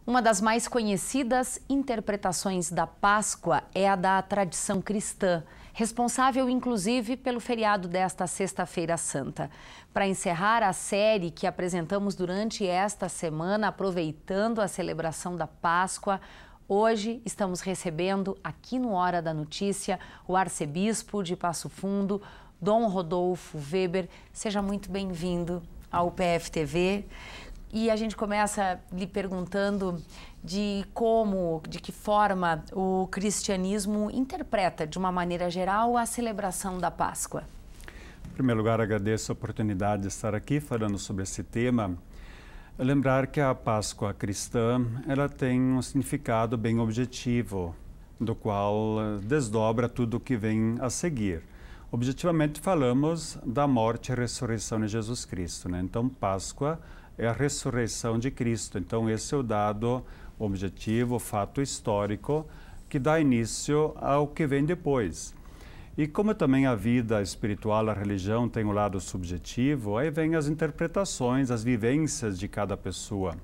Uma das mais conhecidas interpretações da Páscoa é a da tradição cristã, responsável inclusive pelo feriado desta Sexta-feira Santa. Para encerrar a série que apresentamos durante esta semana, aproveitando a celebração da Páscoa, hoje estamos recebendo aqui no Hora da Notícia o arcebispo de Passo Fundo, Dom Rodolfo Weber. Seja muito bem-vindo ao PFTV. E a gente começa lhe perguntando de que forma o cristianismo interpreta, de uma maneira geral, a celebração da Páscoa. Em primeiro lugar, agradeço a oportunidade de estar aqui falando sobre esse tema. Lembrar que a Páscoa cristã, ela tem um significado bem objetivo, do qual desdobra tudo o que vem a seguir. Objetivamente falamos da morte e ressurreição de Jesus Cristo, né? Então, Páscoa é a ressurreição de Cristo. Então, esse é o dado objetivo, o fato histórico, que dá início ao que vem depois. E como também a vida espiritual, a religião tem um lado subjetivo, aí vem as interpretações, as vivências de cada pessoa.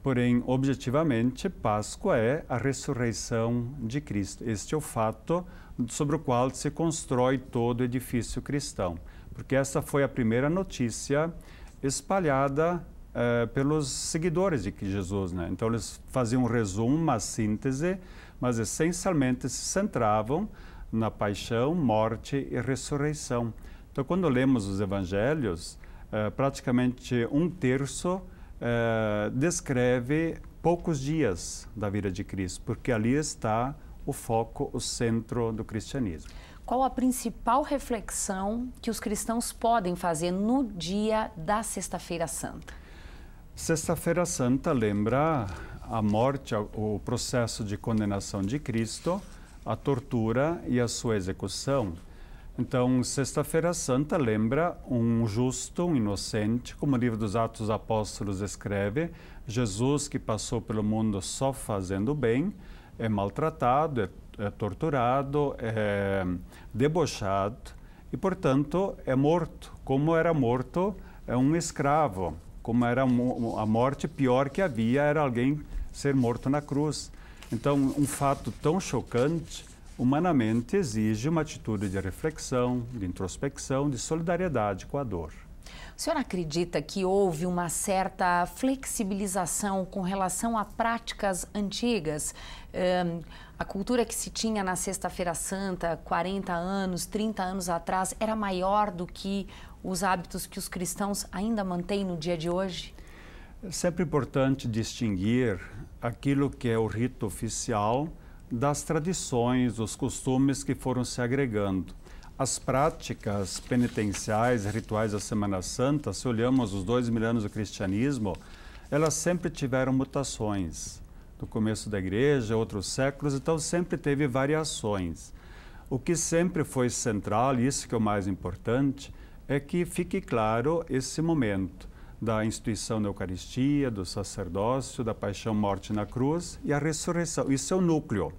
Porém, objetivamente, Páscoa é a ressurreição de Cristo. Este é o fato sobre o qual se constrói todo o edifício cristão. Porque essa foi a primeira notícia espalhada pelos seguidores de Jesus, né? Então eles faziam um resumo, uma síntese, mas essencialmente se centravam na paixão, morte e ressurreição. Então quando lemos os evangelhos, praticamente um terço descreve poucos dias da vida de Cristo, porque ali está o foco, o centro do cristianismo. Qual a principal reflexão que os cristãos podem fazer no dia da Sexta-feira Santa? Sexta-feira Santa lembra a morte, o processo de condenação de Cristo, a tortura e a sua execução. Então, Sexta-feira Santa lembra um justo, um inocente, como o livro dos Atos dos Apóstolos escreve, Jesus que passou pelo mundo só fazendo bem, é maltratado, é torturado, é debochado e, portanto, é morto. Como era morto um escravo. Como era a morte pior que havia, era alguém ser morto na cruz. Então, um fato tão chocante, humanamente, exige uma atitude de reflexão, de introspecção, de solidariedade com a dor. O senhor acredita que houve uma certa flexibilização com relação a práticas antigas? A cultura que se tinha na Sexta-feira Santa, 40 anos, 30 anos atrás, era maior do que os hábitos que os cristãos ainda mantêm no dia de hoje? É sempre importante distinguir aquilo que é o rito oficial das tradições, os costumes que foram se agregando. As práticas penitenciais, rituais da Semana Santa, se olhamos os 2000 anos do cristianismo, elas sempre tiveram mutações. No começo da igreja, outros séculos, então sempre teve variações. O que sempre foi central, e isso que é o mais importante, é que fique claro esse momento da instituição da Eucaristia, do sacerdócio, da paixão, morte na cruz e a ressurreição. Isso é o núcleo.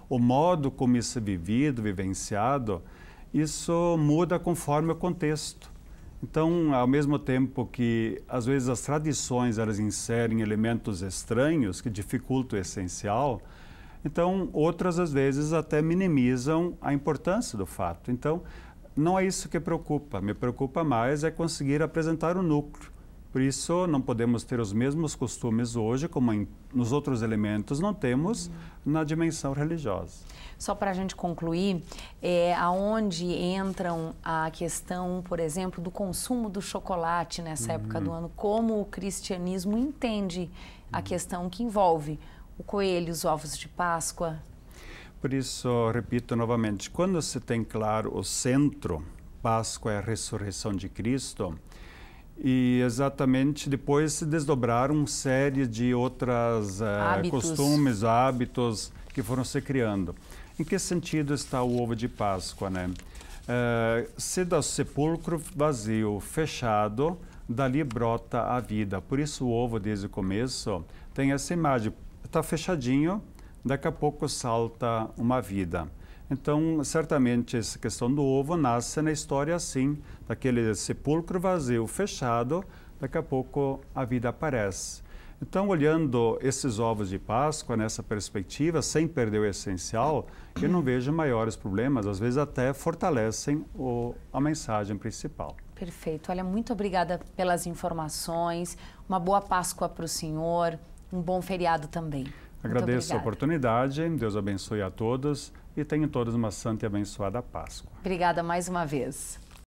O modo como isso é vivido, vivenciado, isso muda conforme o contexto. Então, ao mesmo tempo que, às vezes, as tradições elas inserem elementos estranhos que dificultam o essencial, então, outras, às vezes, até minimizam a importância do fato. Então, não é isso que preocupa. Me preocupa mais é conseguir apresentar o núcleo. Por isso, não podemos ter os mesmos costumes hoje, como nos outros elementos não temos na dimensão religiosa. Só para a gente concluir, aonde entram a questão, por exemplo, do consumo do chocolate nessa época do ano, como o cristianismo entende a questão que envolve o coelho, os ovos de Páscoa? Por isso, repito novamente, quando se tem claro o centro, Páscoa é a ressurreição de Cristo, e exatamente depois se desdobraram uma série de outros costumes, hábitos que foram se criando. Em que sentido está o ovo de Páscoa, né? Se do sepulcro vazio, fechado, dali brota a vida. Por isso o ovo, desde o começo, tem essa imagem. Está fechadinho, daqui a pouco salta uma vida. Então, certamente, essa questão do ovo nasce na história assim, daquele sepulcro vazio, fechado, daqui a pouco a vida aparece. Então, olhando esses ovos de Páscoa nessa perspectiva, sem perder o essencial, eu não vejo maiores problemas, às vezes até fortalecem a mensagem principal. Perfeito. Olha, muito obrigada pelas informações, uma boa Páscoa para o senhor, um bom feriado também. Agradeço a oportunidade, Deus abençoe a todos e tenham todos uma santa e abençoada Páscoa. Obrigada mais uma vez.